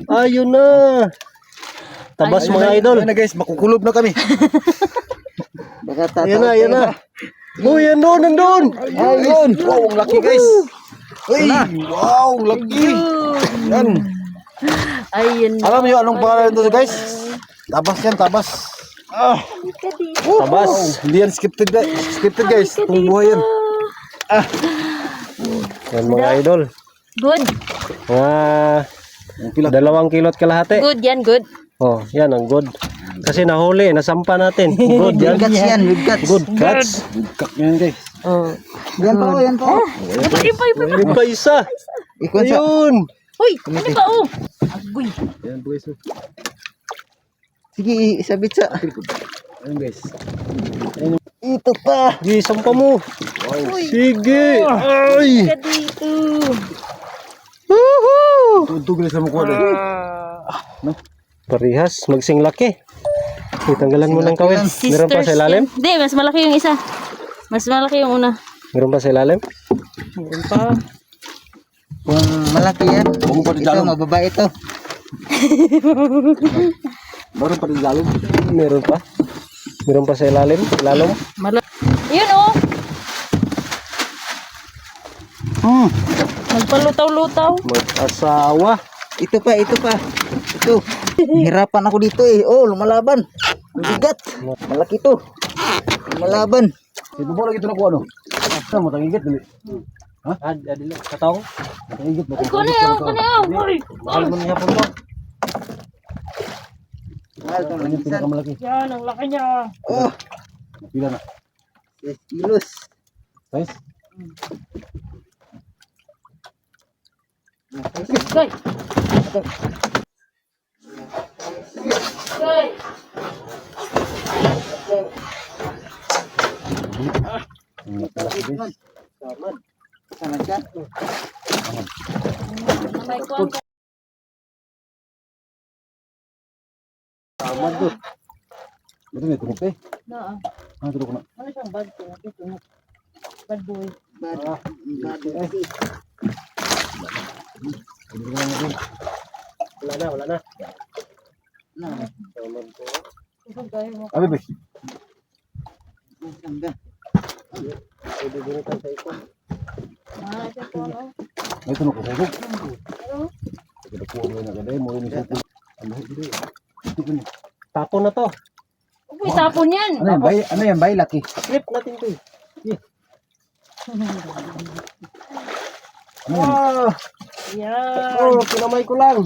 Ayun na. Tabas Ayun mga na, idol. ayun na guys, makukulob na kami. Ayun na, ayun na. Uy, andun, andun. Ayun. Wow, ang laki guys. Uy, wow, ang laki. Yan. Ayun. Alam niyo anong pangalan nito guys? Tabas yan, tabas. Ah, Tabas. hindi yan scripted, scripted guys. Itong buhay yan. Yan mga idol. Good. Mga 2 kilot kalahati. Good yan, good. Oh, yan ang good. Kasi nahuli, nasampa natin. Good yan. Guts yan, with guts. Good catch. Kak yan guys. Oh. Yan pa, yan pa. Yung pa isa. Ikon sa... Ayun. Hoy, ano ba oh? Agoy. Yan guys. Sige, isabit sa... Ayun guys. Ito pa. Di, sampa mo. Sige. Ay. Ka dito. Tugtog na sa mukha doon. Parihas, magsing laki. Tanggalan mo ng kawit. Meron pa sa ilalim? Hindi, mas malaki yung isa. Mas malaki yung una. Meron pa sa ilalim? Meron pa. Kung malaki yan. Huwag mo pa rin Ito, lalong. mababa ito. Meron pa rin lalong. Meron pa. Meron pa sa ilalim? Lalong? Yun oh. Magpalutaw-lutaw. Mag-asawa. Ito pa, ito pa. Ito. Hirapan ako dito eh. Oh, lumalaban. Ang bigat. Malaki to. Lumalaban. Ito po lagi ito na kuha no. Ito, matangigit dali. Adil, katong. Matangigit. Kunayaw, kunayaw. Hoy. Mahal mo niya po to. Mahal itong Ano yung langisan. pinakamalaki? Yan, ang laki niya. Oh, Pila na. 10 kilos. Guys. Goy. Goy. Sana dyan. May kuwan ka. Ito may turok eh. Na, Ano turok na? ano siyang bad boy? Bad boy. Bad. Bad. Wala na, wala na. Abi be. Sangga. Pwede binitan sa ito. Ito po, no? May tunok ko sa ito. Kita kuha mo na kada mo ni suko. Ano ito? Ito ko ni. Tapon na to. Uy, tapon yan. Ano yan bay laki. Flip natin to eh. Ano yan? Ah! Yan. Oh, kinamay ko lang.